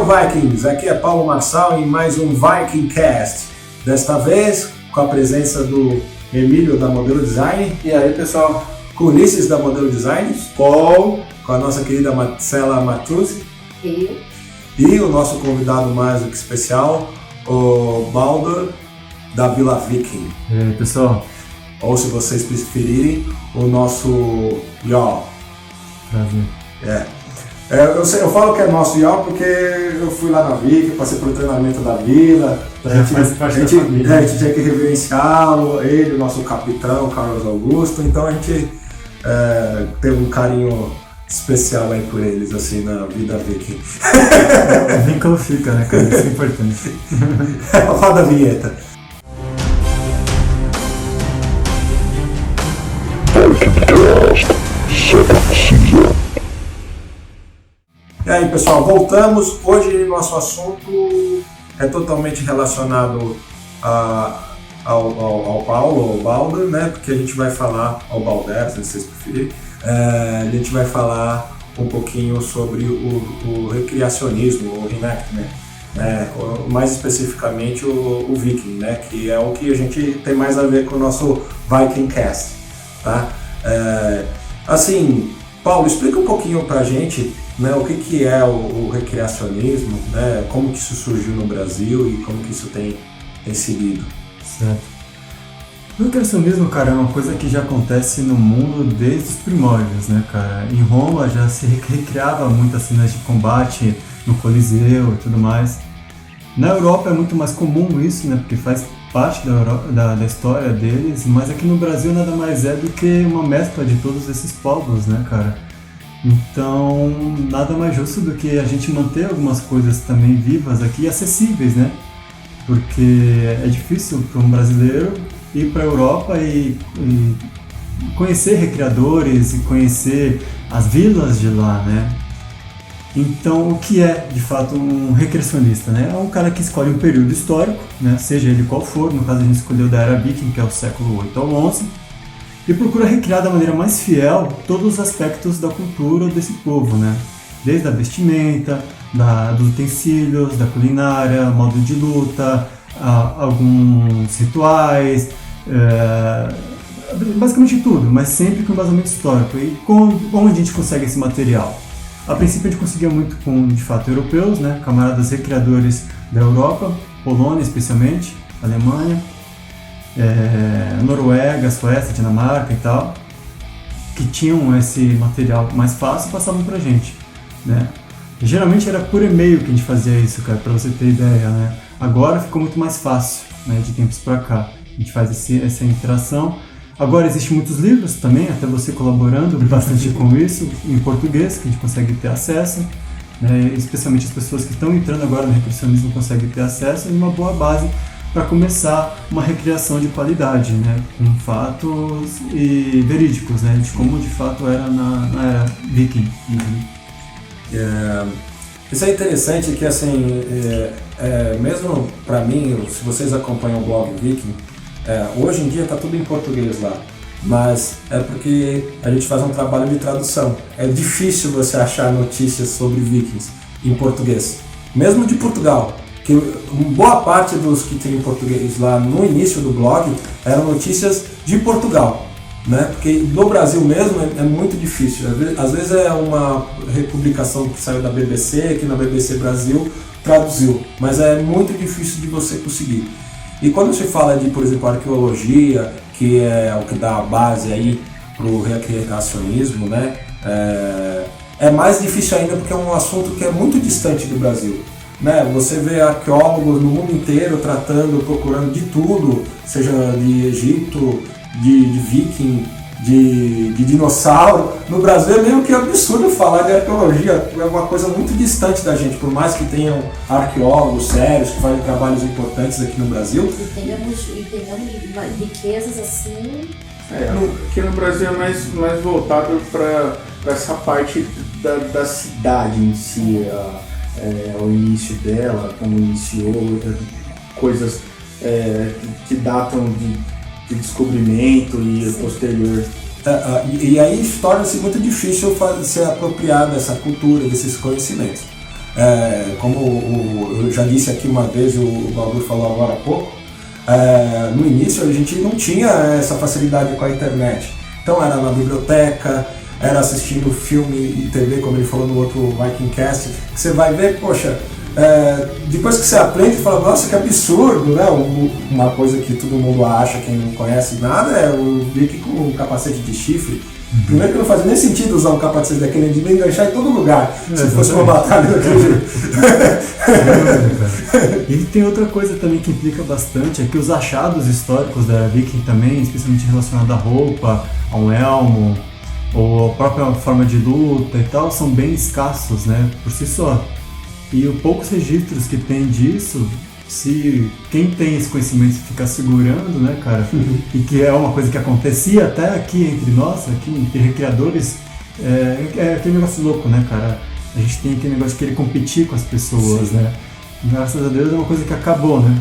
Atenção Vikings, aqui é Paulo Marçal em mais um Viking Cast. Desta vez com a presença do Emílio da Modelo Design. E aí pessoal? Com Ulisses da Modelo Design. Paul. Com a nossa querida Marcela Matuzzi. E o nosso convidado mais do que especial, o Baldur da Vila Viking. E aí pessoal? Ou se vocês preferirem, o nosso Jarl. Prazer. Eu falo que é nosso Jarl porque eu fui lá na Viking, passei pelo treinamento da Vila. A gente tinha que reverenciá-lo, ele, o nosso capitão, Carlos Augusto, então a gente teve um carinho especial aí por eles, assim, na vida Viking. O vínculo fica, né, cara? Isso é importante. Roda a vinheta. E aí pessoal, voltamos. Hoje nosso assunto é totalmente relacionado ao Paulo, ao Baldur, né? Porque a gente vai falar, ao Balder, se vocês preferirem, a gente vai falar um pouquinho sobre o recreacionismo, o reenactment, né? Mais especificamente o Viking, né? Que é o que a gente tem mais a ver com o nosso Viking Cast, tá? Assim, Paulo, explica um pouquinho pra gente, né, o que é o recreacionismo, né, como que isso surgiu no Brasil e como que isso tem seguido. Certo. O recreacionismo, cara, é uma coisa que já acontece no mundo desde os primórdios, né, cara? Em Roma já se recriava muitas cenas de combate no Coliseu e tudo mais. Na Europa é muito mais comum isso, né, porque faz parte da história deles, mas aqui no Brasil nada mais é do que uma mescla de todos esses povos, né, cara? Então, nada mais justo do que a gente manter algumas coisas também vivas aqui e acessíveis, né? Porque é difícil para um brasileiro ir para a Europa e conhecer recreadores e conhecer as vilas de lá, né? Então, o que é, de fato, um recreacionista, né? É um cara que escolhe um período histórico, né? Seja ele qual for, no caso a gente escolheu da Era Viking, que é o século 8 ao 11, e procura recriar da maneira mais fiel todos os aspectos da cultura desse povo, né? Desde a vestimenta, dos utensílios, da culinária, modo de luta, alguns rituais, basicamente tudo, mas sempre com embasamento histórico. E como a gente consegue esse material? A princípio a gente conseguia muito com, de fato, europeus, né? Camaradas recreadores da Europa, Polônia especialmente, Alemanha, Noruega, Suécia, Dinamarca e tal, que tinham esse material mais fácil e passavam pra gente, né? E, geralmente era por e-mail que a gente fazia isso, cara, pra você ter ideia, né? Agora ficou muito mais fácil, né, de tempos pra cá. A gente faz essa interação. Agora existem muitos livros também, até você colaborando bastante com isso, em português, que a gente consegue ter acesso, né? Especialmente as pessoas que estão entrando agora no recreacionismo conseguem ter acesso, e uma boa base para começar uma recriação de qualidade, né? Com fatos e verídicos, né? De como de fato era na era Viking. Isso é interessante que, assim, mesmo para mim, se vocês acompanham o blog Viking, hoje em dia está tudo em português lá, mas é porque a gente faz um trabalho de tradução. É difícil você achar notícias sobre Vikings em português, mesmo de Portugal, que boa parte dos que tem em português lá no início do blog eram notícias de Portugal, né? Porque no Brasil mesmo é muito difícil. Às vezes é uma republicação que saiu da BBC, que na BBC Brasil traduziu, mas é muito difícil de você conseguir. E quando se fala de, por exemplo, arqueologia, que é o que dá a base aí para o recreacionismo, né? É mais difícil ainda porque é um assunto que é muito distante do Brasil, né? Você vê arqueólogos no mundo inteiro procurando de tudo, seja de Egito, de Viking, de dinossauro. No Brasil é meio que absurdo falar de arqueologia, é uma coisa muito distante da gente, por mais que tenham arqueólogos sérios que fazem trabalhos importantes aqui no Brasil. E tenhamos riquezas assim. Aqui no Brasil é mais voltado para essa parte da cidade em si, o início dela, como iniciou, coisas que datam de descobrimento e posterior. E aí torna-se muito difícil se apropriar dessa cultura, desses conhecimentos. Como eu já disse aqui uma vez, o Baldur falou agora há pouco, no início a gente não tinha essa facilidade com a internet. Então era na biblioteca, era assistindo filme e TV, como ele falou no outro Vikingcast, que você vai ver, poxa, depois que você aprende, você fala, nossa, que absurdo, né? Uma coisa que todo mundo acha, quem não conhece nada, é o Viking com um capacete de chifre. Primeiro que não fazia nem sentido usar um capacete daquele, de me enganchar em todo lugar, se fosse uma batalha daquele jeito. E tem outra coisa também que implica bastante, é que os achados históricos da Viking também, especialmente relacionados à roupa, a um elmo, ou a própria forma de luta e tal, são bem escassos, né, por si só. E os poucos registros que tem disso, se quem tem esse conhecimento ficar segurando, né, cara, e que é uma coisa que acontecia até aqui entre nós, aqui entre recreadores, é aquele negócio louco, né, cara? A gente tem aquele negócio de querer competir com as pessoas, né? Graças a Deus é uma coisa que acabou, né?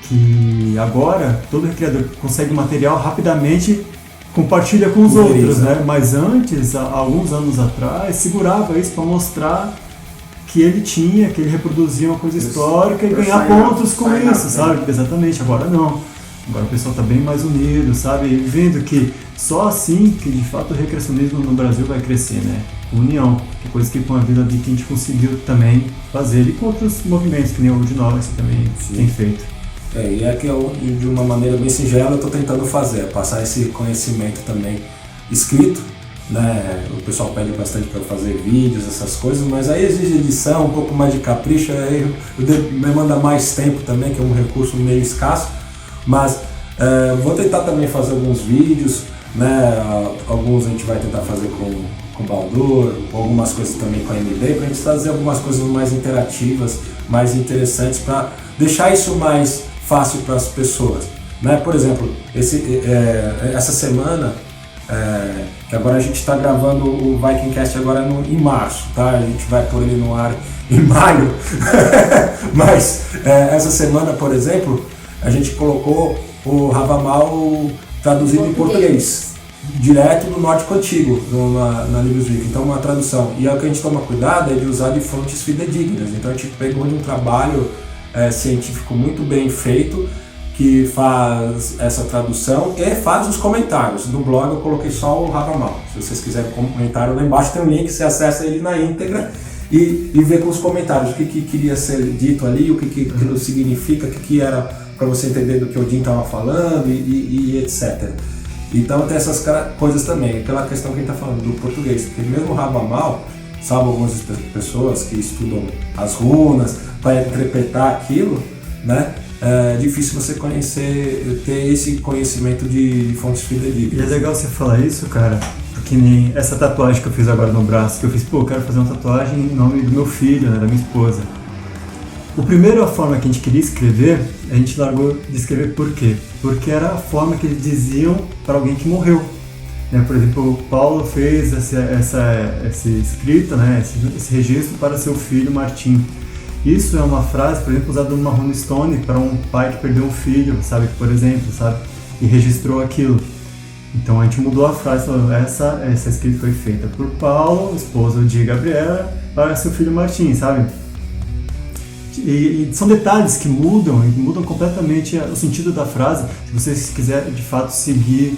Que agora todo recreador que consegue material rapidamente compartilha com os outros, né? Mas antes, há alguns anos atrás, segurava isso para mostrar que ele tinha, que ele reproduzia uma coisa histórica e ganhar pontos com isso, sabe? Exatamente, agora não. Agora o pessoal está bem mais unido, sabe? E vendo que só assim que de fato o recreacionismo no Brasil vai crescer, né? União, que é coisa que com a Vila Viking a gente conseguiu também fazer, e com outros movimentos, que nem o de nós também tem feito. E é que eu, de uma maneira bem singela, eu estou tentando fazer, passar esse conhecimento também escrito, né? O pessoal pede bastante para eu fazer vídeos, essas coisas, mas aí exige edição, um pouco mais de capricho, aí demanda mais tempo também, que é um recurso meio escasso, mas vou tentar também fazer alguns vídeos, né? Alguns a gente vai tentar fazer com o Baldur, algumas coisas também com a MD, para a gente trazer algumas coisas mais interativas, mais interessantes, para deixar isso mais fácil para as pessoas, né? Por exemplo, essa semana, que agora a gente está gravando o Vikingcast agora em março, tá? A gente vai pôr ele no ar em maio, mas essa semana, por exemplo, a gente colocou o Havamal traduzido em português, direto do Nórdico Antigo, na Livros Viking, então uma tradução. E o que a gente toma cuidado é de usar de fontes fidedignas, então a gente pegou de um trabalho científico muito bem feito, que faz essa tradução e faz os comentários. No blog eu coloquei só o Havamal. Se vocês quiserem comentário, lá embaixo tem um link, você acessa ele na íntegra e vê com os comentários o que queria ser dito ali, o que aquilo significa, o que era para você entender do que o Odin estava falando e etc. Então tem essas coisas também, aquela questão que a gente está falando do português, porque mesmo o Havamal, salvo algumas pessoas que estudam as runas para interpretar aquilo, né? É difícil você ter esse conhecimento de fontes fidedignas. E é legal você falar isso, cara, porque nem essa tatuagem que eu fiz agora no braço, que eu fiz, eu quero fazer uma tatuagem em nome do meu filho, né, da minha esposa. A primeira forma que a gente queria escrever, a gente largou de escrever por quê? Porque era a forma que eles diziam para alguém que morreu. Né? Por exemplo, o Paulo fez essa escrita, né, esse registro para seu filho Martim. Isso é uma frase, por exemplo, usada numa runestone para um pai que perdeu um filho, sabe, por exemplo, sabe, e registrou aquilo. Então a gente mudou a frase, falou, essa escrita foi feita por Paulo, esposo de Gabriela, para seu filho Martim, sabe? E são detalhes que mudam, e mudam completamente o sentido da frase, se vocês quiserem de fato seguir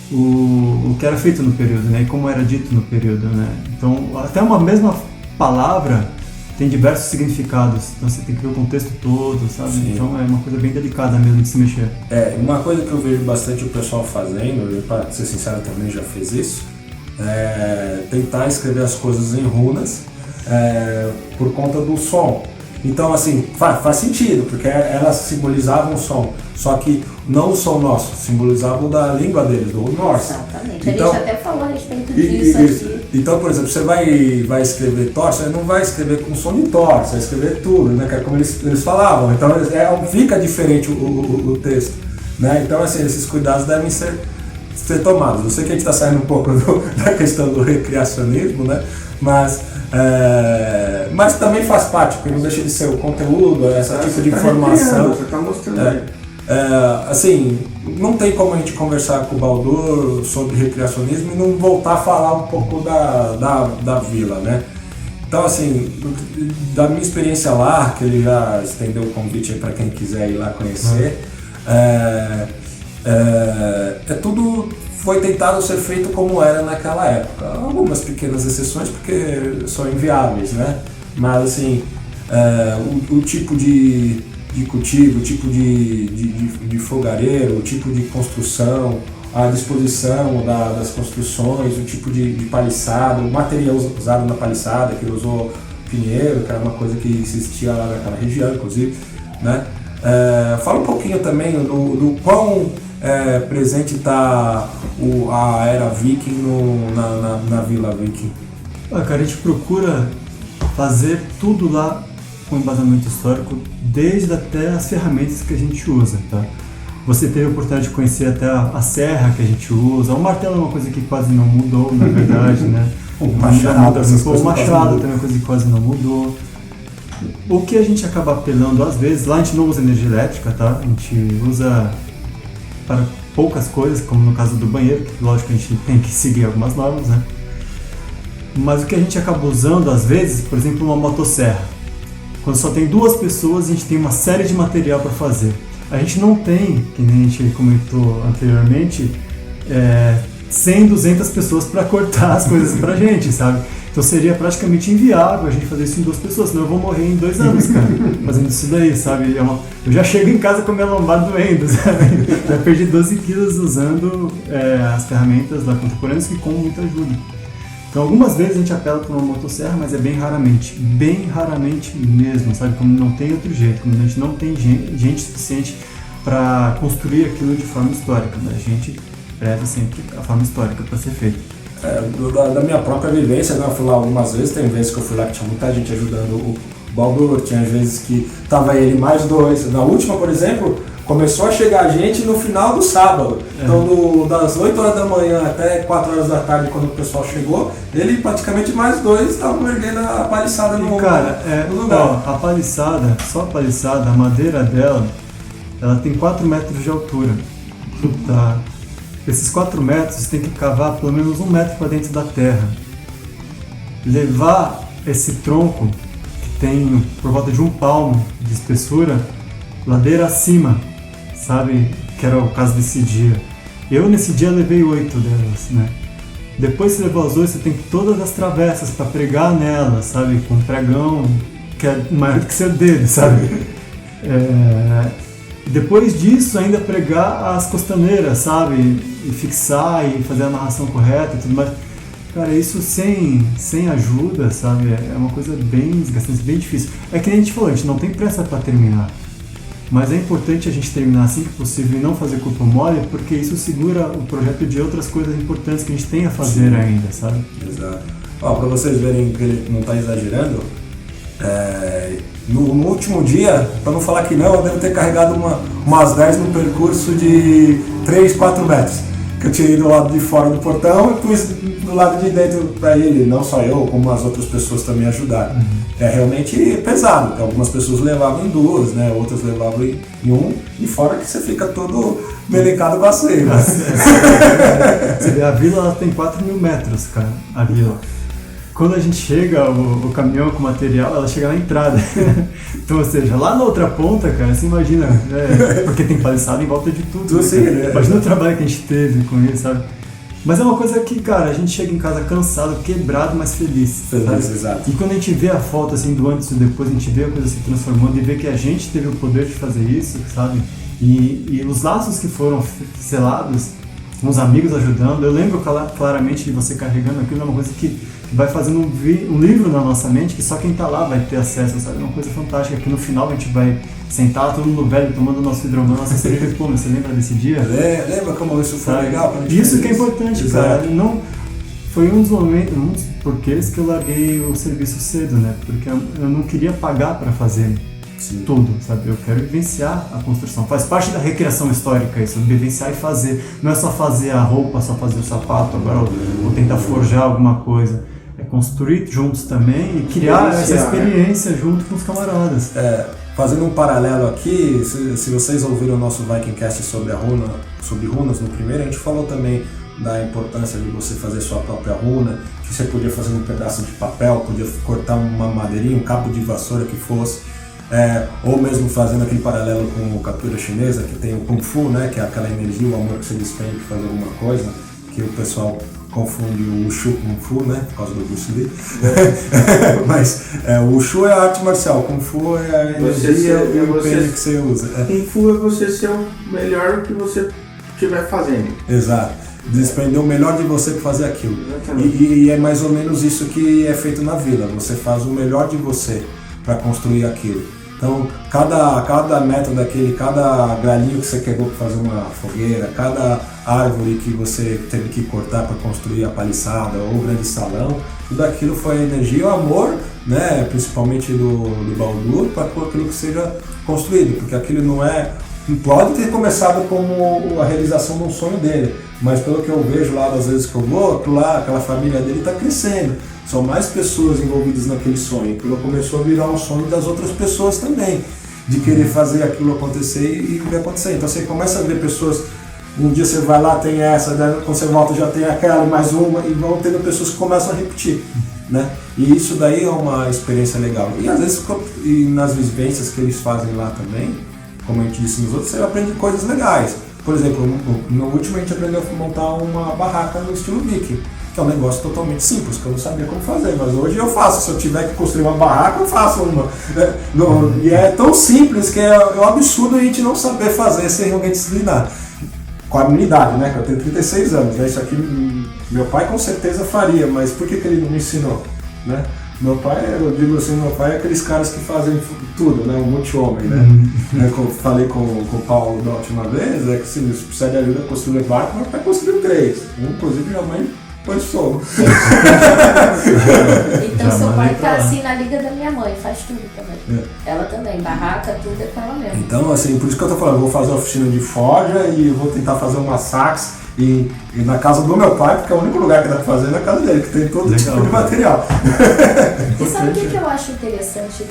o que era feito no período, né, e como era dito no período, né. Então até uma mesma palavra tem diversos significados, então você tem que ver o contexto todo, sabe? Sim. Então é uma coisa bem delicada mesmo de se mexer. Uma coisa que eu vejo bastante o pessoal fazendo, eu, para ser sincero, também já fiz isso, é tentar escrever as coisas em runas por conta do som. Então, assim, faz sentido, porque elas simbolizavam o som, só que não o som nosso, simbolizavam da língua deles, do norte. Exatamente, então, a gente até falou a respeito disso aqui. Então, por exemplo, você vai escrever Thor, você não vai escrever com som de Thor, você vai escrever tudo, né, que é como eles falavam, então fica diferente o texto, né, então assim, esses cuidados devem ser tomados. Eu sei que a gente está saindo um pouco da questão do recreacionismo, né, mas também faz parte, porque não deixa de ser o conteúdo, esse tipo de informação. Você está mostrando assim, não tem como a gente conversar com o Baldur sobre recreacionismo e não voltar a falar um pouco da vila, né? Então, assim, da minha experiência lá, que ele já estendeu o convite para quem quiser ir lá conhecer, tudo foi tentado ser feito como era naquela época. Algumas pequenas exceções, porque são inviáveis, né? Mas, assim, o tipo de cultivo, o tipo de fogareiro, o tipo de construção, a disposição das construções, o tipo de paliçada, o material usado na paliçada, que ele usou pinheiro, que era uma coisa que existia lá naquela região, inclusive, né? Fala um pouquinho também do quão presente está a era viking na Vila Viking. Cara, a gente procura fazer tudo lá com embasamento histórico, desde até as ferramentas que a gente usa, tá? Você teve a oportunidade de conhecer até a serra que a gente usa. O martelo é uma coisa que quase não mudou, na verdade, né? O machado também é uma coisa que quase não mudou. O que a gente acaba apelando às vezes, lá a gente não usa energia elétrica, tá? A gente usa para poucas coisas, como no caso do banheiro, que lógico a gente tem que seguir algumas normas, né? Mas o que a gente acaba usando às vezes, por exemplo, uma motosserra. Quando só tem 2 pessoas, a gente tem uma série de material para fazer. A gente não tem, que nem a gente comentou anteriormente, 100, 200 pessoas para cortar as coisas pra gente, sabe? Então seria praticamente inviável a gente fazer isso em 2 pessoas, senão eu vou morrer em 2 anos, cara, fazendo isso daí, sabe? Eu já chego em casa com a minha lombar doendo, sabe? Já perdi 12 quilos usando as ferramentas lá contemporâneas, que com muita ajuda. Então algumas vezes a gente apela para uma motosserra, mas é bem raramente mesmo, sabe? Como não tem outro jeito, como a gente não tem gente suficiente para construir aquilo de forma histórica, né? A gente preza sempre a forma histórica para ser feita. Da minha própria vivência, né? Eu fui lá algumas vezes, tem vezes que eu fui lá que tinha muita gente ajudando o Baldur, tinha vezes que tava ele mais 2. Na última, por exemplo, começou a chegar gente no final do sábado. Então, das 8 horas da manhã até 4 horas da tarde, quando o pessoal chegou, ele praticamente mais 2 estavam erguendo a paliçada no lugar. A paliçada, só a paliçada, a madeira dela, ela tem 4 metros de altura. Tá? Esses 4 metros você tem que cavar pelo menos 1 metro para dentro da terra. Levar esse tronco, que tem por volta de 1 palmo de espessura, ladeira acima, sabe? Que era o caso desse dia. Eu nesse dia levei 8 delas, né? Depois que você levou as 8, você tem todas as travessas para pregar nelas, sabe? Com um pregão que é maior do que seu dedo, sabe? Depois disso, ainda pregar as costaneiras, sabe? E fixar e fazer a amarração correta e tudo mais. Cara, isso sem ajuda, sabe? É uma coisa bem desgastante, bem difícil. É que nem a gente falou, a gente não tem pressa para terminar. Mas é importante a gente terminar assim que possível e não fazer corpo mole, porque isso segura o projeto de outras coisas importantes que a gente tem a fazer ainda, sabe? Exato. Para vocês verem que ele não está exagerando, no último dia, para não falar que não, eu devo ter carregado umas 10 no percurso de 3, 4 metros. Que eu tirei do lado de fora do portão e pus do lado de dentro para ele, não só eu, como as outras pessoas também ajudaram. É realmente pesado, então, algumas pessoas levavam em 2, né? Outras levavam em 1, e fora que você fica todo melecado com a seiva. Você vê, a vila ela tem 4.000 metros, cara, a vila. Quando a gente chega, o caminhão com material, ela chega na entrada. Então, ou seja, lá na outra ponta, cara, você imagina, porque tem paliçada em volta de tudo. Imagina o trabalho que a gente teve com isso, sabe? Mas é uma coisa que, cara, a gente chega em casa cansado, quebrado, mas feliz. Feliz, exato. E quando a gente vê a foto assim do antes e depois, a gente vê a coisa se transformando e vê que a gente teve o poder de fazer isso, sabe? E os laços que foram selados, com os amigos ajudando, eu lembro claramente de você carregando aquilo, é uma coisa que vai fazendo um livro na nossa mente que só quem tá lá vai ter acesso, sabe? É uma coisa fantástica, que no final a gente vai sentar todo mundo velho, tomando nosso hidromel, nossa cerveja. Pô, você lembra desse dia? Lembra como isso foi legal pra gente? Isso que é importante, cara. Não, foi um dos porquês que eu larguei o serviço cedo, né? Porque eu não queria pagar pra fazer tudo, sabe? Eu quero vivenciar a construção. Faz parte da recreação histórica isso, vivenciar e fazer. Não é só fazer a roupa, só fazer o sapato, agora ou tentar forjar alguma coisa. É construir juntos também e criar essa experiência junto com os camaradas. Fazendo um paralelo aqui, se vocês ouviram o nosso Vikingcast sobre runas no primeiro, a gente falou também da importância de você fazer sua própria runa, que você podia fazer um pedaço de papel, podia cortar uma madeirinha, um cabo de vassoura que fosse, ou mesmo fazendo aquele paralelo com a captura chinesa, que tem o Kung Fu, né, que é aquela energia, o amor que você despende para fazer alguma coisa, que o pessoal confunde o Wushu com o Kung Fu, né, por causa do Bruce Lee. Mas o Wushu é a arte marcial, o Kung Fu é a energia e o empenho que você usa. Kung Fu é você ser o melhor que você estiver fazendo. Exato. Desprender o melhor de você para fazer aquilo. E é mais ou menos isso que é feito na vila. Você faz o melhor de você para construir aquilo. Então, cada metro daquele, cada galhinho que você quebrou para fazer uma fogueira, cada árvore que você teve que cortar para construir a paliçada ou o grande salão, tudo aquilo foi a energia e o amor, né, principalmente do Baldur, para aquilo que seja construído, porque aquilo não é... Pode ter começado como a realização de um sonho dele, mas pelo que eu vejo lá das vezes que eu vou, aquela família dele está crescendo. São mais pessoas envolvidas naquele sonho. Aquilo começou a virar um sonho das outras pessoas também, de querer fazer aquilo acontecer e ver acontecer. Então você começa a ver pessoas, um dia você vai lá, tem essa, quando você volta já tem aquela, mais uma, e vão tendo pessoas que começam a repetir, né? E isso daí é uma experiência legal. E às vezes, e nas vivências que eles fazem lá também, como a gente disse nos outros, você aprende coisas legais. Por exemplo, no último a gente aprendeu a montar uma barraca no estilo viking, que é um negócio totalmente simples, que eu não sabia como fazer, mas hoje eu faço. Se eu tiver que construir uma barraca, eu faço uma. E é tão simples que é um absurdo a gente não saber fazer sem alguém disciplinar. Com a minha idade, né, que eu tenho 36 anos, né? Isso aqui meu pai com certeza faria, mas por que ele não me ensinou, né? Meu pai, eu digo assim, meu pai é aqueles caras que fazem tudo, né? Um multi-homem, né? Eu falei com o Paulo da última vez, é que se precisar de ajuda a construir barco, meu pai construiu 3. Inclusive minha mãe pôs fogo. Então seu pai tá assim na liga da minha mãe, faz tudo também. Ela também, barraca, tudo é com ela mesmo. Então, assim, por isso que eu tô falando, eu vou fazer uma oficina de forja e vou tentar fazer uma sax e na casa do meu pai, porque é o único lugar que dá pra fazer na casa dele, que tem todo tipo de material. E sabe o que eu acho interessante?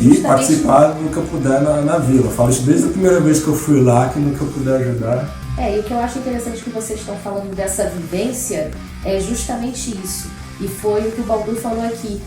E participar nunca puder na vila. Eu falo isso desde a primeira vez que eu fui lá, que nunca puder ajudar. E o que eu acho interessante que vocês estão falando dessa vivência é justamente isso. E foi o que o Baldur falou aqui.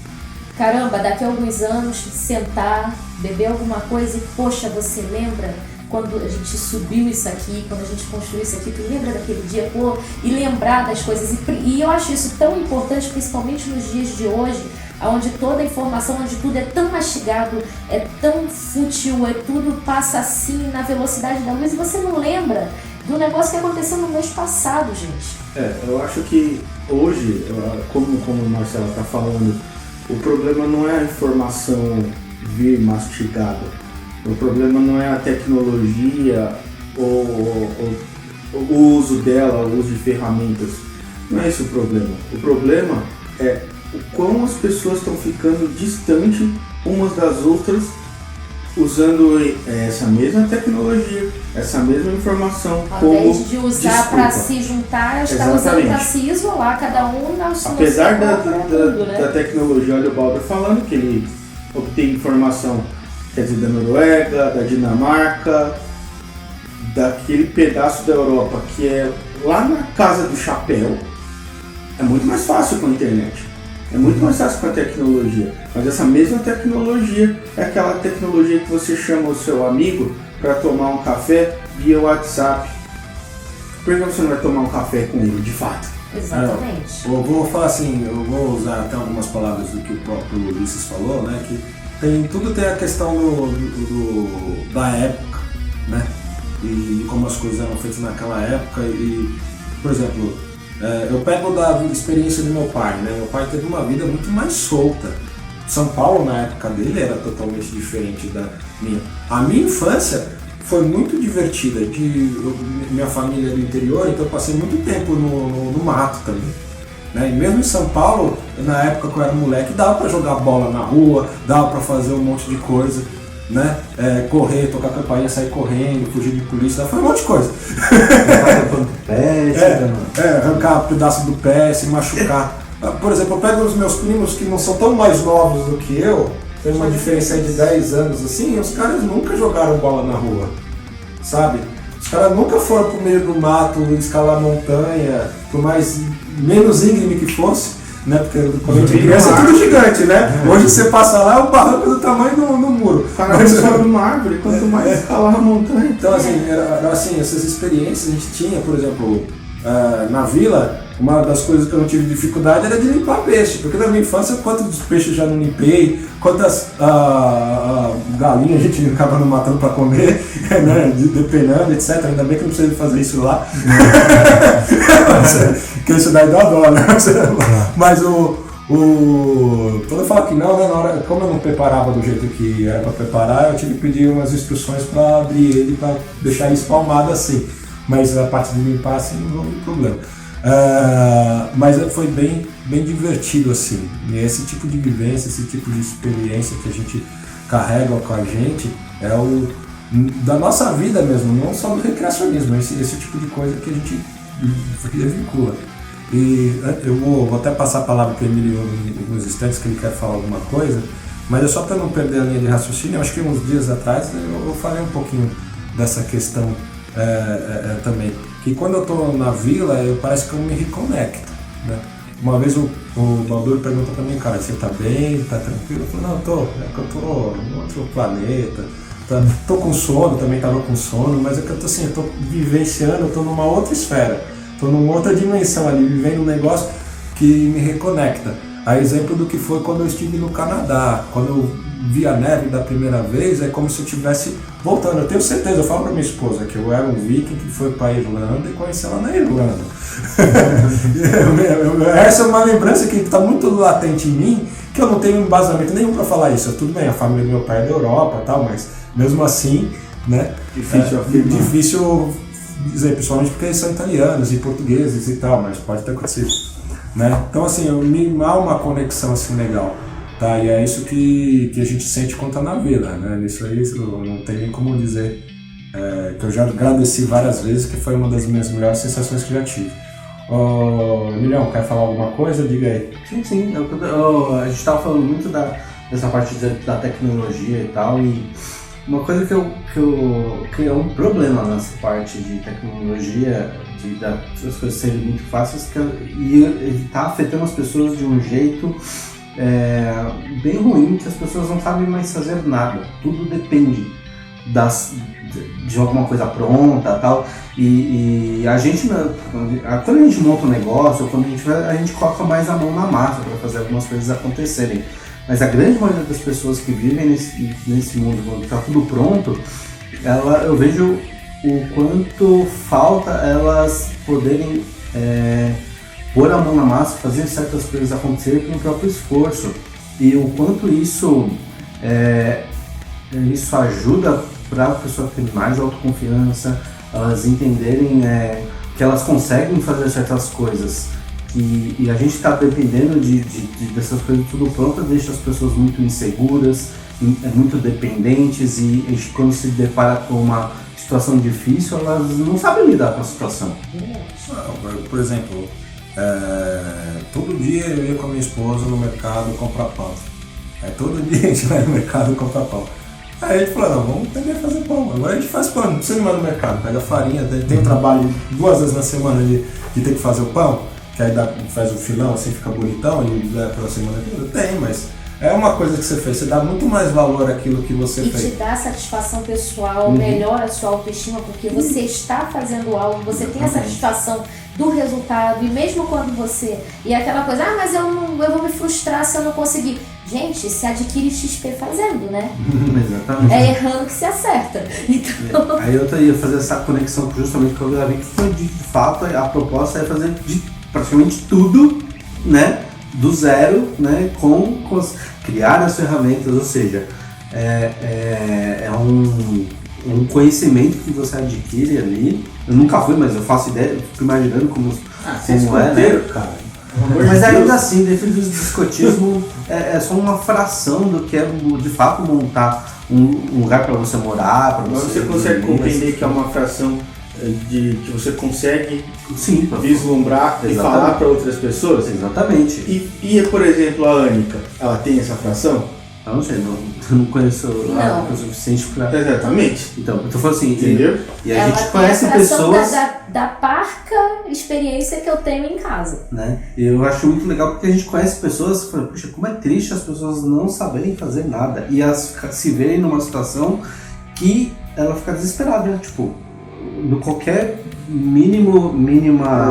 Caramba, daqui a alguns anos, sentar, beber alguma coisa e, poxa, você lembra quando a gente subiu isso aqui, quando a gente construiu isso aqui, tu lembra daquele dia, pô, e lembrar das coisas. E eu acho isso tão importante, principalmente nos dias de hoje, onde toda a informação, onde tudo é tão mastigado, é tão fútil, tudo passa assim na velocidade da luz e você não lembra do negócio que aconteceu no mês passado, gente. Eu acho que hoje, como o Marcelo está falando, o problema não é a informação vir mastigada. O problema não é a tecnologia ou o uso dela, o uso de ferramentas. Não é esse o problema. O problema é o quão as pessoas estão ficando distantes umas das outras, usando essa mesma tecnologia, essa mesma informação. Ao invés de usar para se juntar, está usando para se isolar, cada um na sua. Apesar da tecnologia, olha o Baldur falando que ele obtém informação, quer dizer, da Noruega, da Dinamarca, daquele pedaço da Europa que é lá na Casa do Chapéu. É muito mais fácil com a internet, é muito mais fácil com a tecnologia, mas essa mesma tecnologia é aquela tecnologia que você chama o seu amigo para tomar um café via WhatsApp. Por que você não vai tomar um café com ele, de fato? Exatamente. Eu vou falar assim, eu vou usar até algumas palavras do que o próprio Ulisses falou, né, que tudo tem a questão da época, né? E de como as coisas eram feitas naquela época. E, por exemplo, eu pego da experiência do meu pai, né? Meu pai teve uma vida muito mais solta. São Paulo, na época dele, era totalmente diferente da minha. A minha infância foi muito divertida. Minha família é do interior, então eu passei muito tempo no mato também. Né? E mesmo em São Paulo, na época que eu era moleque, dava pra jogar bola na rua, dava pra fazer um monte de coisa, né? Correr, tocar campainha, sair correndo, fugir de polícia, dava pra fazer um monte de coisa. Arrancar um pedaço do pé, se machucar. Por exemplo, eu pego os meus primos que não são tão mais novos do que eu, tem uma diferença de 10 anos assim, e os caras nunca jogaram bola na rua, sabe? Os caras nunca foram pro meio do mato, escalar montanha, por mais menos íngreme que fosse, né? Porque quando a gente criança é tudo gigante, né? Hoje você passa lá, é um barranco do tamanho do muro. O cara sobe uma árvore, quanto mais escalar a montanha. Então, assim, era assim, essas experiências a gente tinha, por exemplo, na vila, uma das coisas que eu não tive dificuldade era de limpar peixe, porque na minha infância quantos peixes já não limpei, quantas galinhas a gente acaba não matando para comer, né, dependendo, etc. Ainda bem que não precisa fazer isso lá, porque isso daí dá dó, né? Mas quando eu falo que não, né, na hora, como eu não preparava do jeito que era para preparar, eu tive que pedir umas instruções para abrir ele, para deixar ele espalmado assim. Mas a parte de limpar assim não houve problema. Mas foi bem divertido assim. E esse tipo de vivência, esse tipo de experiência que a gente carrega com a gente é da nossa vida mesmo, não só do recreacionismo, esse tipo de coisa que a gente vincula. E eu vou até passar a palavra para o Emílio em alguns instantes, que ele quer falar alguma coisa, mas é só para não perder a linha de raciocínio. Eu acho que uns dias atrás eu falei um pouquinho dessa questão também, que quando eu estou na vila, parece que eu me reconecto, né? Uma vez o Baldur perguntou para mim, cara, você tá bem, tá tranquilo? Eu falei, não, é que eu tô em outro planeta, tô com sono, também tava com sono, mas é que eu tô assim, eu tô vivenciando, eu tô numa outra esfera, tô numa outra dimensão ali, vivendo um negócio que me reconecta. A exemplo do que foi quando eu estive no Canadá, quando eu vi a neve da primeira vez, é como se eu estivesse voltando. Eu tenho certeza, eu falo pra minha esposa que eu era um viking que foi pra Irlanda e conheci ela na Irlanda. Essa é uma lembrança que está muito latente em mim, que eu não tenho embasamento nenhum para falar isso. Tudo bem, a família do meu pai é da Europa e tal, mas mesmo assim, né, difícil dizer, principalmente porque eles são italianos e portugueses e tal, mas pode ter acontecido, né? Então assim, há uma conexão assim legal. Tá, e é isso que a gente sente quando tá na vila, né? Nisso aí não tem nem como dizer que eu já agradeci várias vezes, que foi uma das minhas melhores sensações que já tive. Emilião, quer falar alguma coisa? Diga aí. Sim. A gente estava falando muito dessa parte da tecnologia e tal, e uma coisa que é um problema nessa parte de tecnologia, das coisas serem muito fáceis, e ele está afetando as pessoas de um jeito bem ruim, que as pessoas não sabem mais fazer nada, tudo depende de alguma coisa pronta e tal, e a gente, quando a gente monta um negócio, quando a gente coloca mais a mão na massa para fazer algumas coisas acontecerem, mas a grande maioria das pessoas que vivem nesse mundo, quando está tudo pronto, eu vejo o quanto falta elas poderem pôr a mão na massa, fazer certas coisas acontecerem com o próprio esforço, e o quanto isso ajuda para a pessoa ter mais autoconfiança, elas entenderem que elas conseguem fazer certas coisas, e a gente está dependendo dessas coisas tudo prontas, deixa as pessoas muito inseguras, muito dependentes, e quando se depara com uma situação difícil, elas não sabem lidar com a situação. Por exemplo, todo dia eu ia com a minha esposa no mercado comprar pão. Todo dia a gente vai no mercado comprar pão. Aí a gente falou, não, vamos aprender a fazer pão. Agora a gente faz pão, não precisa ir mais no mercado, pega farinha, tem um trabalho 2 vezes na semana de ter que fazer o pão, que aí faz o filão, assim fica bonitão e leva pela semana toda. Tem, mas é uma coisa que você fez, você dá muito mais valor àquilo que você fez. E te dá satisfação pessoal, melhora a sua autoestima, porque você está fazendo algo, você tem a satisfação do resultado, e mesmo quando você... E aquela coisa, mas eu vou me frustrar se eu não conseguir. Gente, se adquire XP fazendo, né? Exatamente. É errando que se acerta. Então... Aí eu ia fazer essa conexão justamente com o Davi, que foi de fato a proposta é fazer praticamente tudo, né? Do zero, né? Criar as ferramentas, ou seja, é um conhecimento que você adquire ali. Eu nunca fui, mas eu faço ideia, eu fico imaginando como é, né? Cara. Mas ainda assim, dentro do discotismo, é só uma fração do que é de fato montar um lugar para você morar, para você consegue compreender que é uma fração que você consegue vislumbrar e falar para outras pessoas? Exatamente. E, por exemplo, a Anica, ela tem essa fração? Eu não sei, eu não conheço o suficiente pra... Exatamente. Então, eu tô falando assim, entendeu? E a gente conhece pessoas... Da parca experiência que eu tenho em casa. Né? E eu acho muito legal porque a gente conhece pessoas que falam, puxa, como é triste as pessoas não saberem fazer nada. E elas se verem numa situação que ela fica desesperada, né? Tipo, no qualquer mínima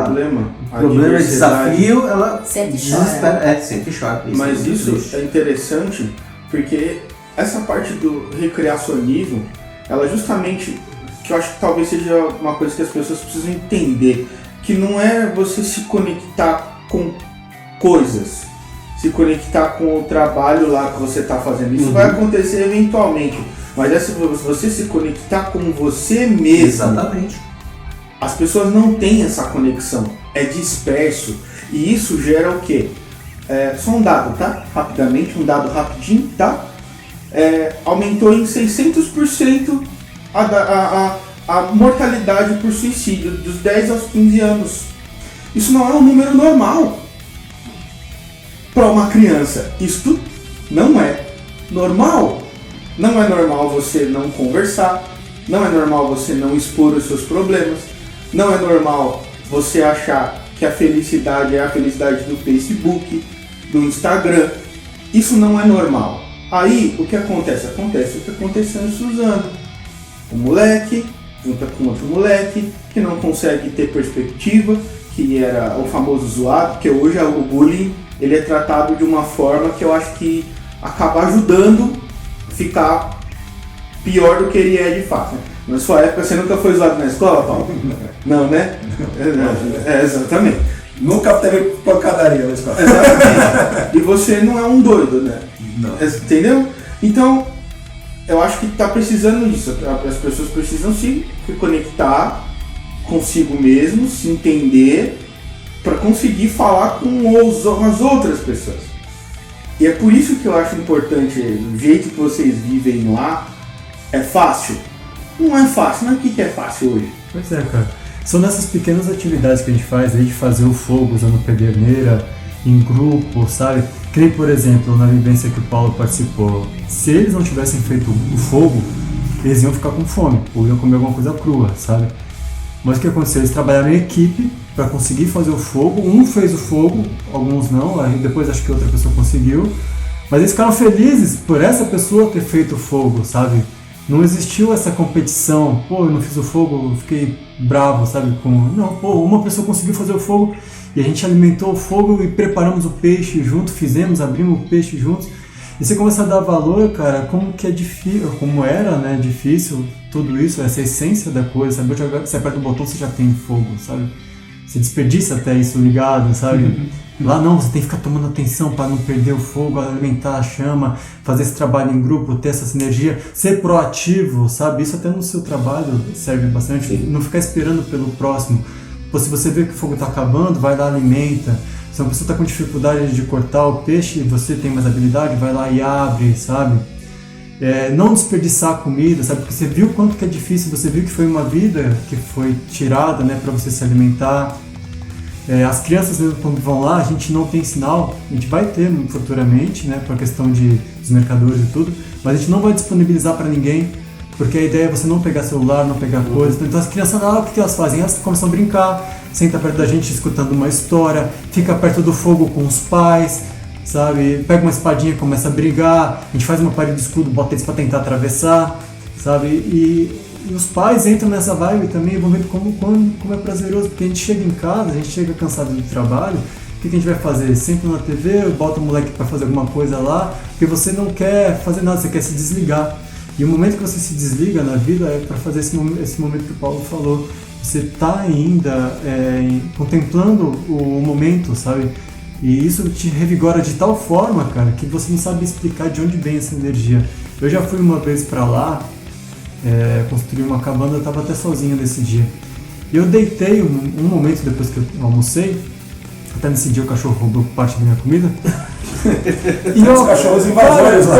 problema, desafio, ela sente e chora. Sente e chora. Mas isso é interessante porque essa parte do recreacionismo, ela justamente, que eu acho que talvez seja uma coisa que as pessoas precisam entender, que não é você se conectar com coisas, se conectar com o trabalho lá que você está fazendo. Isso vai acontecer eventualmente, mas é se você se conectar com você mesmo. Exatamente. As pessoas não têm essa conexão, é disperso, e isso gera o quê? Só um dado, tá? Rapidamente, um dado rapidinho, tá? Aumentou em 600% a mortalidade por suicídio dos 10 aos 15 anos. Isso não é um número normal para uma criança. Isto não é normal. Não é normal você não conversar, não é normal você não expor os seus problemas, não é normal você achar que a felicidade é a felicidade do Facebook, do Instagram. Isso não é normal. Aí, o que acontece? Acontece o que aconteceu em Suzano. O moleque junta com outro moleque que não consegue ter perspectiva, que era o famoso zoado, porque hoje o bullying ele é tratado de uma forma que eu acho que acaba ajudando a ficar pior do que ele é de fato. Na sua época você nunca foi zoado na escola, Paulo? Não, né? Exatamente. Nunca teve pancadaria na escola. Exatamente. E você não é um doido, né? Não. Entendeu? Então, eu acho que está precisando disso. As pessoas precisam se conectar consigo mesmo, se entender, para conseguir falar com as outras pessoas. E é por isso que eu acho importante, o jeito que vocês vivem lá, é fácil? Não é fácil, mas o que é fácil hoje? Pois é, cara. São nessas pequenas atividades que a gente faz, desde fazer o fogo usando pederneira, em grupo, sabe? Que nem, por exemplo, na vivência que o Paulo participou, se eles não tivessem feito o fogo, eles iam ficar com fome, ou iam comer alguma coisa crua, sabe? Mas o que aconteceu? Eles trabalharam em equipe para conseguir fazer o fogo, um fez o fogo, alguns não, aí depois acho que outra pessoa conseguiu, mas eles ficaram felizes por essa pessoa ter feito o fogo, sabe? Não existiu essa competição, pô, eu não fiz o fogo, eu fiquei bravo, sabe? Não, pô, uma pessoa conseguiu fazer o fogo e a gente alimentou o fogo e preparamos o peixe junto, abrimos o peixe juntos. E você começa a dar valor, cara, como que é difícil, como era, né, difícil tudo isso, essa essência da coisa, sabe? Você aperta o botão, você já tem fogo, sabe? Você desperdiça até isso ligado, sabe? Lá não, você tem que ficar tomando atenção para não perder o fogo, alimentar a chama, fazer esse trabalho em grupo, ter essa sinergia, ser proativo, sabe? Isso até no seu trabalho serve bastante, não ficar esperando pelo próximo. Pô, se você vê que o fogo está acabando, vai lá, alimenta. Se uma pessoa está com dificuldade de cortar o peixe e você tem mais habilidade, vai lá e abre, sabe? Não desperdiçar a comida, sabe? Porque você viu quanto que é difícil, você viu que foi uma vida que foi tirada, né, para você se alimentar. As crianças, quando vão lá, a gente não tem sinal, a gente vai ter futuramente, né, por questão dos mercadores e tudo, mas a gente não vai disponibilizar para ninguém, porque a ideia é você não pegar celular, não pegar coisas. Então as crianças lá, o que elas fazem? Elas começam a brincar, senta perto da gente escutando uma história, fica perto do fogo com os pais, sabe? Pega uma espadinha e começa a brigar, a gente faz uma parede de escudo, bota eles para tentar atravessar, sabe? E os pais entram nessa vibe também, vão ver como é prazeroso, porque a gente chega em casa, a gente chega cansado do trabalho, o que a gente vai fazer? Senta na TV, bota o moleque para fazer alguma coisa lá, porque você não quer fazer nada, você quer se desligar. E o momento que você se desliga na vida é para fazer esse momento que o Paulo falou. Você está ainda contemplando o momento, sabe? E isso te revigora de tal forma, cara, que você não sabe explicar de onde vem essa energia. Eu já fui uma vez para lá, construí uma cabana, eu estava até sozinho nesse dia. E eu deitei um momento depois que eu almocei, até nesse dia o cachorro roubou parte da minha comida. E os cachorros invasores lá.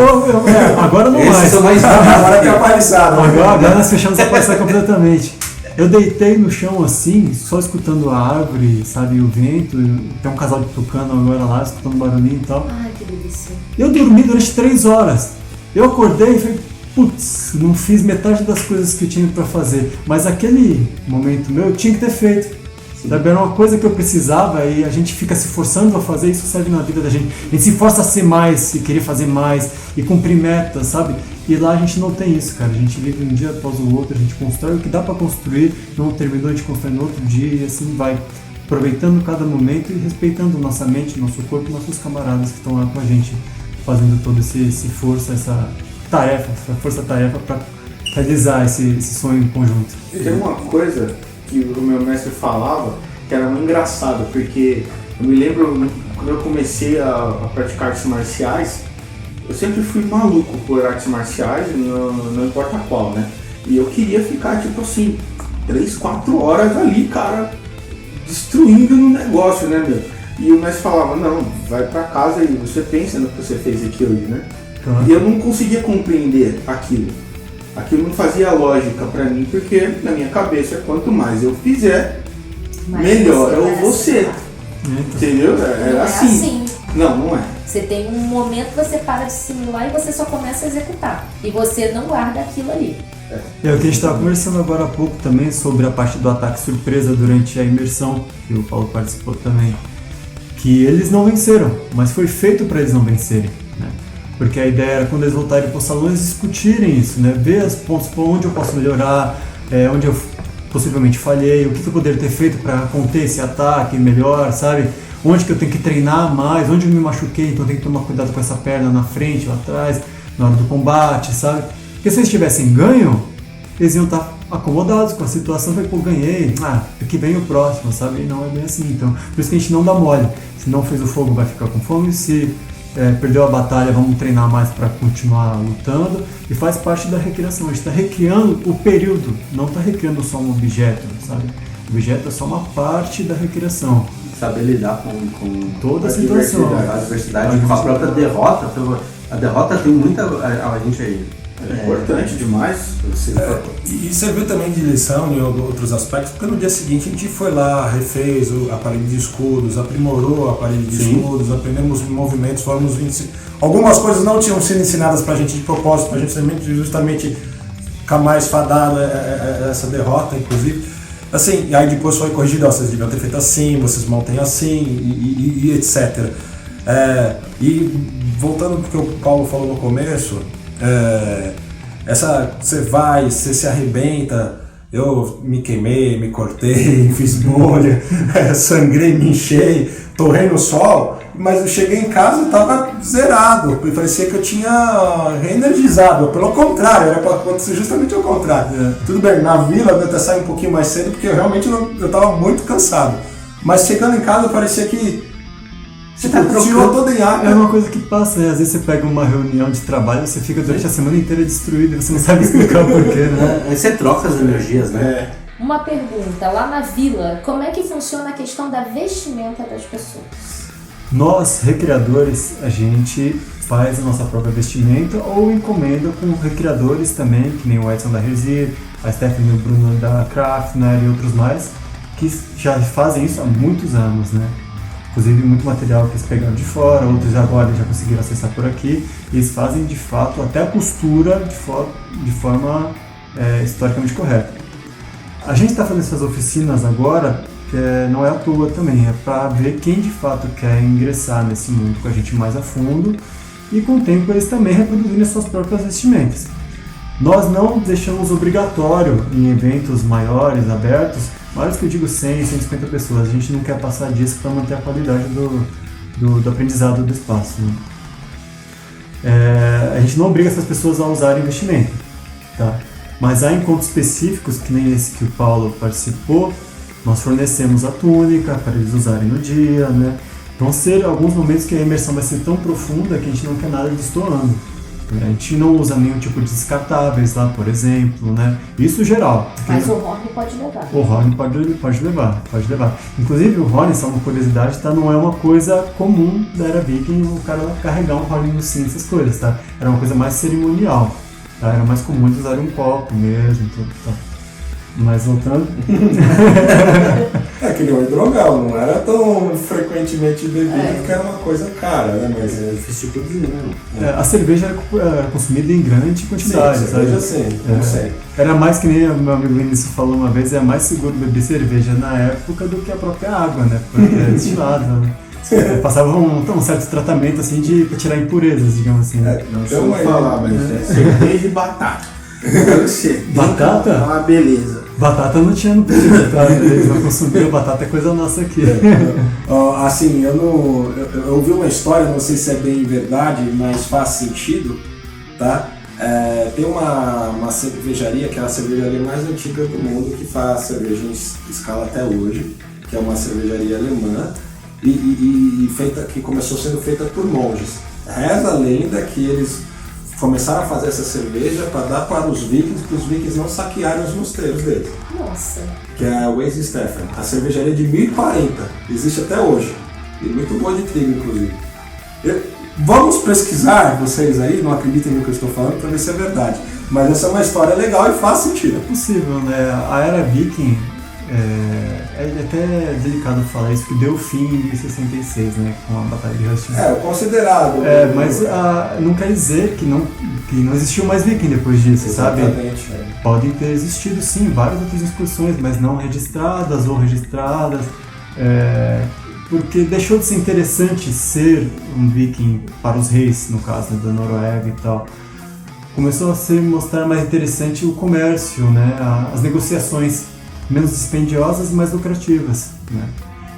Agora não mais. São mais agora é capalizado. Agora nós fechamos a parcela completamente. Eu deitei no chão assim, só escutando a árvore, sabe, o vento. Tem um casal de tucano agora lá, escutando barulhinho e tal. Ai, que delícia. Eu dormi durante 3 horas. Eu acordei e falei, putz, não fiz metade das coisas que eu tinha pra fazer. Mas aquele momento meu eu tinha que ter feito. Sabe, era uma coisa que eu precisava e a gente fica se forçando a fazer, isso serve na vida da gente. A gente se força a ser mais, e querer fazer mais, e cumprir metas, sabe? E lá a gente não tem isso, cara. A gente vive um dia após o outro, a gente constrói o que dá pra construir, não terminou, a gente constrói no outro dia e assim vai. Aproveitando cada momento e respeitando nossa mente, nosso corpo e nossos camaradas que estão lá com a gente, fazendo todo esse força, essa força-tarefa pra realizar esse sonho em conjunto. Tem uma coisa que o meu mestre falava que era muito engraçado, porque eu me lembro quando eu comecei a praticar artes marciais, eu sempre fui maluco por artes marciais, não importa qual, né? E eu queria ficar tipo assim, 3, 4 horas ali, cara, destruindo no negócio, né, meu? E o mestre falava, não, vai pra casa e você pensa no que você fez aqui hoje, né? E eu não conseguia compreender aquilo. Aquilo não fazia lógica pra mim, porque na minha cabeça, quanto mais eu fizer, melhor eu vou ser. Entendeu? Não é assim. assim. Não é. Você tem um momento que você para de simular e você só começa a executar. E você não guarda aquilo ali. É o que a gente estava conversando agora há pouco também sobre a parte do ataque surpresa durante a imersão, que o Paulo participou também. Que eles não venceram, mas foi feito para eles não vencerem, né? Porque a ideia era, quando eles voltarem para os salões, discutirem isso, né? Ver os pontos onde eu posso melhorar, onde eu possivelmente falhei, o que eu poderia ter feito para conter esse ataque melhor, sabe? Onde que eu tenho que treinar mais, onde eu me machuquei, então eu tenho que tomar cuidado com essa perna na frente ou atrás, na hora do combate, sabe? Porque se eles tivessem ganho, eles iam estar acomodados com a situação, pô, ganhei, aqui vem o próximo, sabe? E não é bem assim, então, por isso que a gente não dá mole. Se não fez o fogo, vai ficar com fome, se perdeu a batalha, vamos treinar mais para continuar lutando, e faz parte da recriação. A gente está recriando o período, não está recriando só um objeto, sabe? O objeto é só uma parte da recriação. Saber lidar com toda a situação. A adversidade, com a própria derrota. A derrota tem muita. A gente aí. É importante demais. E serviu também de lição em outros aspectos, porque no dia seguinte a gente foi lá, refez o aparelho de escudos, aprimorou o aparelho de escudos, aprendemos movimentos, algumas coisas não tinham sido ensinadas pra gente de propósito, pra gente justamente ficar mais fadado a essa derrota, inclusive. Assim, e aí depois foi corrigido, vocês deviam ter feito assim, vocês montem assim, e etc. E voltando pro que o Paulo falou no começo, você vai, você se arrebenta, eu me queimei, me cortei, fiz bolha, sangrei, me enchei, torrei no sol, mas eu cheguei em casa e estava zerado, parecia que eu tinha reenergizado, pelo contrário, era para acontecer justamente ao contrário. Tudo bem, na vila eu até saí um pouquinho mais cedo, porque eu realmente eu estava muito cansado, mas chegando em casa parecia que você tá tirou toda em água. É uma coisa que passa, né? Às vezes você pega uma reunião de trabalho, você fica durante a semana inteira destruído e você não sabe explicar o porquê, né? Você troca as energias, né? Uma pergunta, lá na vila, como é que funciona a questão da vestimenta das pessoas? Nós, recreadores, a gente faz a nossa própria vestimenta ou encomenda com recreadores também, que nem o Edson da Herzir, a Stephanie e o Bruno da Craftner e outros mais, que já fazem isso há muitos anos, né? Inclusive muito material que eles pegaram de fora, outros agora já conseguiram acessar por aqui, e eles fazem de fato até a costura de forma historicamente correta. A gente está fazendo essas oficinas agora, não é à toa também, é para ver quem de fato quer ingressar nesse mundo com a gente mais a fundo, e com o tempo eles também reproduzirem as suas próprias vestimentas. Nós não deixamos obrigatório em eventos maiores, abertos, maiores que eu digo 100, 150 pessoas. A gente não quer passar disso para manter a qualidade do aprendizado do espaço, né? A gente não obriga essas pessoas a usarem vestimenta, tá? Mas há encontros específicos, que nem esse que o Paulo participou, nós fornecemos a túnica para eles usarem no dia, né? Vão ser alguns momentos que a imersão vai ser tão profunda que a gente não quer nada destoando. A gente não usa nenhum tipo de descartáveis lá, por exemplo, né? Isso geral. Mas o Horn pode levar. O Horn pode levar. Inclusive o Horn, só uma curiosidade, tá? Não é uma coisa comum da Era Viking o cara carregar um Horn no cinto, essas coisas, tá? Era uma coisa mais cerimonial, tá? Era mais comum eles usarem um copo mesmo, tudo, tá? Mas voltando... É que nem o hidromel, não era tão frequentemente bebido porque era uma coisa cara, né? Mas é difícil de produzir, né? A cerveja era consumida em grande quantidade, sim, sabe? Cerveja sim, não sei. Era mais que nem o meu amigo Vinícius falou uma vez, é mais seguro beber cerveja na época do que a própria água, né? Porque é destilado, né? Passava um certo tratamento assim pra tirar impurezas, digamos assim. Né? Não sei o que falar, mas é cerveja e batata. Batata? É uma beleza. Batata não tinha no pedido, tá? Eles não consumiam batata, é coisa nossa aqui. Assim, eu ouvi uma história, não sei se é bem verdade, mas faz sentido, tá? Tem uma cervejaria, que é a cervejaria mais antiga do mundo, que faz cerveja em escala até hoje, que é uma cervejaria alemã, e que começou sendo feita por monges. Reza a lenda que eles começaram a fazer essa cerveja para dar para os vikings não saquearem os mosteiros deles. Nossa. Que é a Weisse Stefan. A cervejaria de 1040 existe até hoje. E muito boa de trigo, inclusive. Vamos pesquisar, vocês aí, não acreditem no que eu estou falando, para ver se é verdade. Mas essa é uma história legal e faz sentido. É possível, né? A era viking, é até delicado falar isso, que deu fim em 1066, né? Com a Batalha de Hastings. Considerado. Mas não quer dizer que não existiu mais viking depois disso, exatamente, sabe? Podem ter existido, sim, várias outras excursões, mas não registradas ou registradas. Porque deixou de ser interessante ser um viking para os reis, no caso da Noruega e tal. Começou a mostrar mais interessante o comércio, né? As negociações menos dispendiosas e mais lucrativas, né?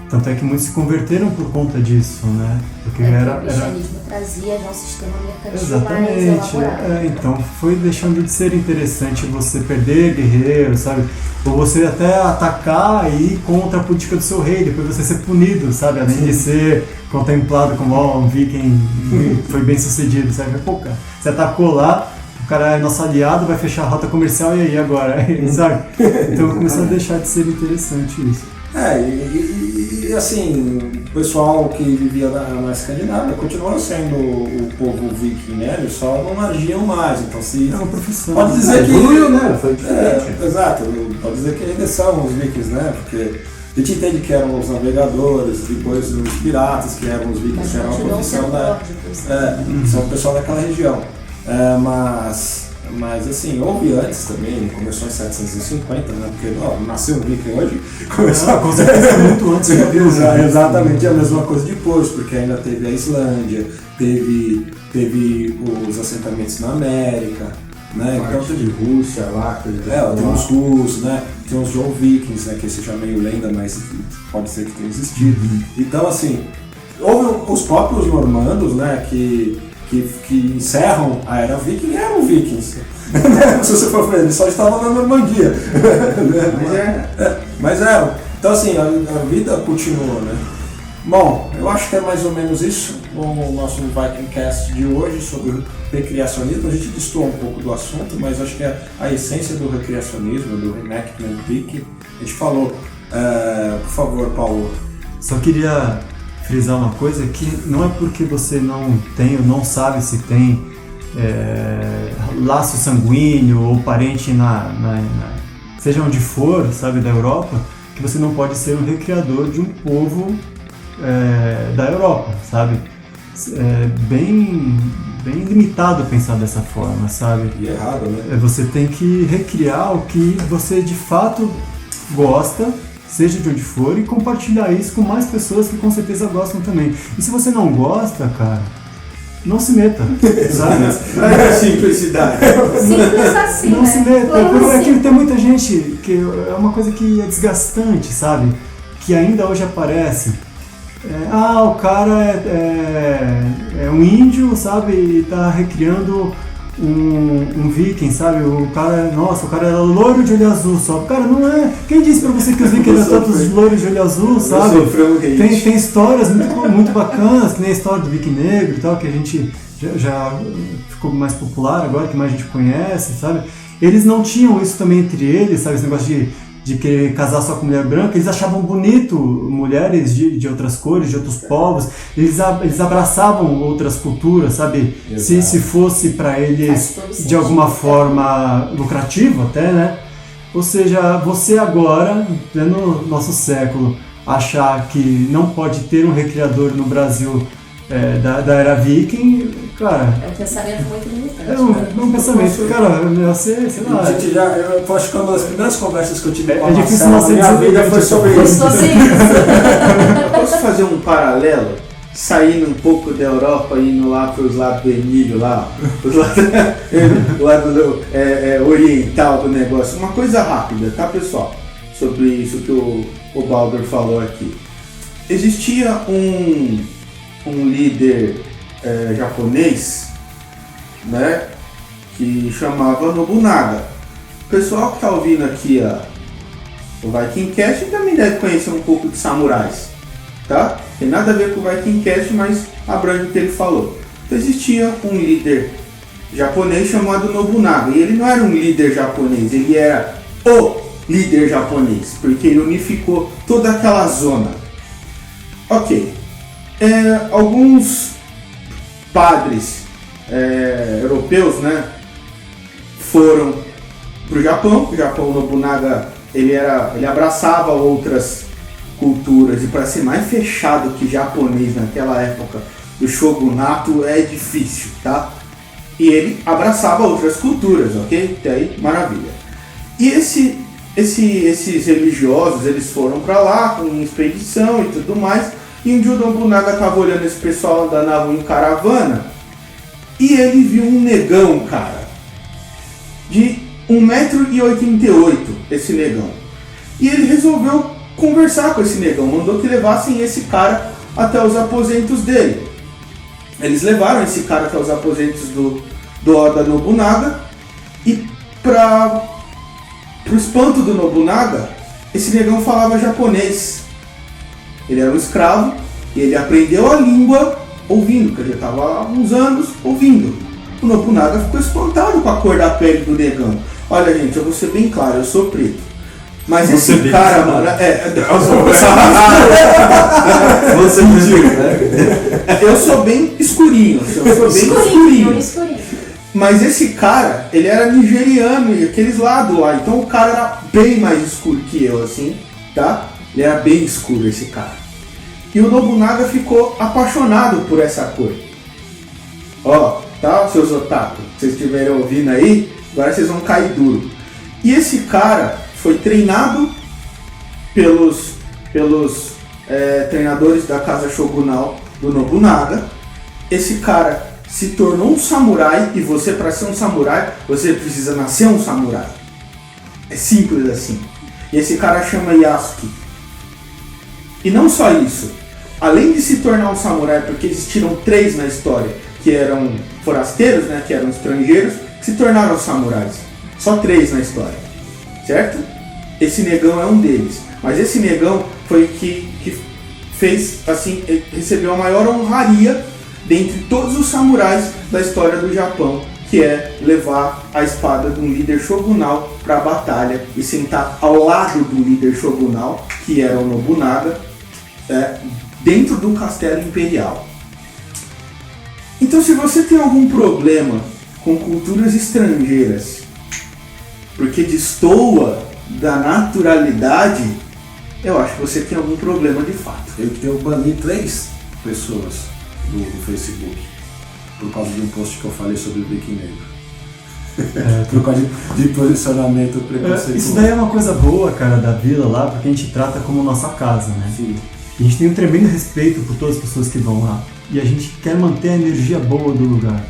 Tanto é que muitos se converteram por conta disso, né? Porque o cristianismo trazia já um sistema mercantil mais elaborado. Então foi deixando de ser interessante você perder guerreiros, sabe? Ou você até atacar e ir contra a política do seu rei, depois você ser punido, sabe? Além de ser contemplado como um viking foi bem sucedido, sabe? Pô, cara, você atacou lá, o cara é nosso aliado, vai fechar a rota comercial e aí agora, sabe? Então começou a deixar de ser interessante isso. E assim, o pessoal que vivia na Escandinávia continua sendo o povo viking, né? Eles só não agiam mais, então se... É uma profissão. Pode dizer que... né? Foi diferente. Exato, pode dizer que ainda são os vikings, né? Porque a gente entende que eram os navegadores, depois os piratas, que eram os vikings, que eram uma profissão são o pessoal daquela região. Mas assim, houve antes também, começou em 750, né? Porque nasceu um viking hoje, começou com certeza muito antes de Deus. Exatamente a mesma coisa depois, porque ainda teve a Islândia, teve os assentamentos na América, né? Então de Rússia lá, tem os russos, né? Tem os João Vikings, né? Que esse já é meio lenda, mas pode ser que tenha existido. Então assim, houve os próprios normandos, né? Que encerram a era viking, eram vikings. Se você for ver, eles só estavam na Normandia. Mas eram. Então assim, a vida continuou, né? Bom, eu acho que é mais ou menos isso o nosso Vikingcast de hoje sobre o recreacionismo. A gente destoou um pouco do assunto, mas acho que a essência do recreacionismo, do reenactment viking, a gente falou. Por favor, Paulo. Só queria frisar uma coisa, que não é porque você não tem ou não sabe se tem laço sanguíneo ou parente seja onde for, sabe, da Europa, que você não pode ser um recriador de um povo da Europa, sabe? É bem limitado pensar dessa forma, sabe? E errado, né? Você tem que recriar o que você de fato gosta, seja de onde for, e compartilhar isso com mais pessoas que com certeza gostam também. E se você não gosta, cara, não se meta, sabe? Simplicidade. Simples assim, não né? se meta. É que tem muita gente que é uma coisa que é desgastante, sabe? Que ainda hoje aparece. O cara é um índio, sabe? E tá recriando um viking, sabe? O cara era loiro de olho azul só. O cara não é. Quem disse pra você que os vikings eram todos loiros de olho azul, sabe? Tem histórias muito bacanas, que nem a história do viking negro e tal, que a gente já ficou mais popular agora, que mais a gente conhece, sabe? Eles não tinham isso também entre eles, sabe? Esse negócio de querer casar só com mulher branca. Eles achavam bonito mulheres de outras cores, de outros povos. Eles abraçavam outras culturas, sabe? Se fosse para eles de alguma forma lucrativo até, né? Ou seja, você agora, no nosso século, achar que não pode ter um recriador no Brasil da era viking, cara... É um pensamento muito limitante. É um pensamento, cara, você, sei lá... Eu acho que uma das primeiras conversas que eu tive com a difícil Marcela não ser na minha vida foi sobre isso. Posso fazer um paralelo? Saindo um pouco da Europa, indo lá para os lados do Emílio, lá, os lado do oriental do negócio. Uma coisa rápida, tá, pessoal? Sobre isso que o Baldur falou aqui. Existia um líder japonês, né, que chamava Nobunaga. O pessoal que tá ouvindo aqui o Viking Cast também deve conhecer um pouco de samurais, tá? Tem nada a ver com o Viking Cast, mas abrange o que ele falou. Então existia um líder japonês chamado Nobunaga, e ele não era um líder japonês, ele era o líder japonês, porque ele unificou toda aquela zona. Ok. Alguns padres europeus, né, foram para o Japão. O Japão, Nobunaga, ele abraçava outras culturas, e para ser mais fechado que japonês naquela época do shogunato é difícil, tá? E ele abraçava outras culturas, ok? Até aí, maravilha. E esses religiosos, eles foram para lá com expedição e tudo mais. E um dia o Nobunaga estava olhando esse pessoal andando na rua em caravana, e ele viu um negão, cara, de 1,88 m, esse negão. E ele resolveu conversar com esse negão, mandou que levassem esse cara até os aposentos dele. Eles levaram esse cara até os aposentos do Oda Nobunaga, e para o espanto do Nobunaga, esse negão falava japonês. Ele era um escravo e ele aprendeu a língua ouvindo, porque ele já estava há uns anos ouvindo. O Nobunaga ficou espantado com a cor da pele do negão. Olha, gente, eu vou ser bem claro, eu sou preto. Mas esse cara, mano, Você mentiu, né? eu sou bem escurinho. Escurinho. Mas esse cara, ele era nigeriano e aqueles lados lá. Então o cara era bem mais escuro que eu, assim, tá? Ele era bem escuro, esse cara. E o Nobunaga ficou apaixonado por essa cor. Ó, tá, seus otaku? Se vocês estiverem ouvindo aí, agora vocês vão cair duro. E esse cara foi treinado pelos treinadores da casa shogunal do Nobunaga. Esse cara se tornou um samurai, e você, para ser um samurai, você precisa nascer um samurai. É simples assim. E esse cara chama Yasuke. E não só isso, além de se tornar um samurai, porque existiram 3 na história, que eram forasteiros, né, que eram estrangeiros, que se tornaram samurais. Só 3 na história, certo? Esse negão é um deles. Mas esse negão foi que fez, assim, recebeu a maior honraria dentre todos os samurais da história do Japão, que é levar a espada de um líder shogunal para a batalha e sentar ao lado do líder shogunal, que era o Nobunaga, dentro do castelo imperial. Então, se você tem algum problema com culturas estrangeiras, porque destoa da naturalidade, eu acho que você tem algum problema de fato. Eu bani 3 pessoas do Facebook por causa de um post que eu falei sobre o Viking Negro. Por causa de posicionamento preconceituoso. Isso daí é uma coisa boa, cara, da vila lá, porque a gente trata como nossa casa, né? Sim. A gente tem um tremendo respeito por todas as pessoas que vão lá. E a gente quer manter a energia boa do lugar.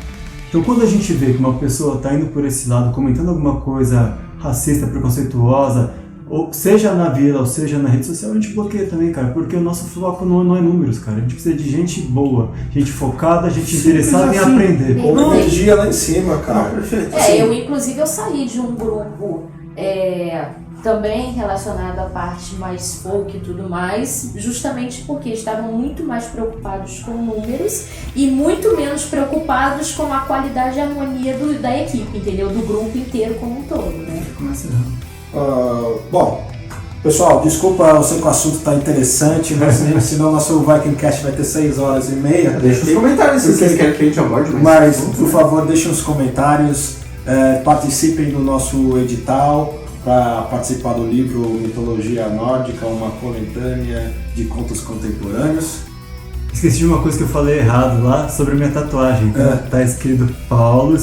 Então quando a gente vê que uma pessoa está indo por esse lado, comentando alguma coisa racista, preconceituosa, ou seja na vila, ou seja na rede social, a gente bloqueia também, cara, porque o nosso foco não é números, cara. A gente precisa de gente boa, gente focada, gente interessada em aprender. Com energia lá em cima, cara. Perfeito. Eu saí de um grupo também relacionado à parte mais folk e tudo mais, justamente porque estavam muito mais preocupados com números e muito menos preocupados com a qualidade e harmonia da equipe, entendeu? Do grupo inteiro como um todo, né? Bom, pessoal, desculpa, eu sei que o assunto está interessante, mas senão nosso Viking Cast vai ter 6 horas e meia. Deixa nos comentários se vocês querem que a gente aborde mais. Mas, por favor, deixem os comentários, participem do nosso edital. para participar do livro Mitologia Nórdica, uma coletânea de contos contemporâneos. Esqueci de uma coisa que eu falei errado lá sobre minha tatuagem. Tá escrito Paulo,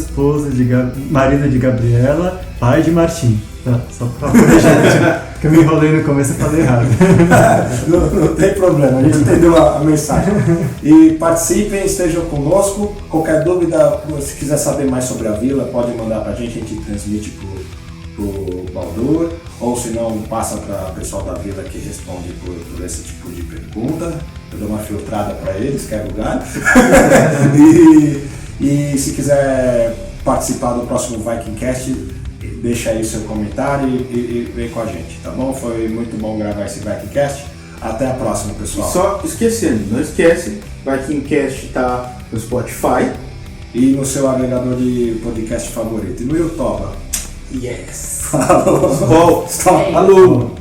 marido de Gabriela, pai de Martim. Tá, só pra corrigir, que eu me enrolei no começo e falei errado. Não tem problema, a gente entendeu a mensagem. E participem, estejam conosco. Qualquer dúvida, se quiser saber mais sobre a vila, pode mandar pra gente, a gente transmite pro Baldur, ou se não, passa para o pessoal da vila que responde por esse tipo de pergunta. Eu dou uma filtrada para eles, que é lugar. e se quiser participar do próximo Vikingcast, deixa aí seu comentário e vem com a gente, tá bom? Foi muito bom gravar esse Vikingcast. Até a próxima, pessoal. Só esquecendo, não esquece, Vikingcast tá no Spotify e no seu agregador de podcast favorito. E no YouTube. Yes! Falou! Falou!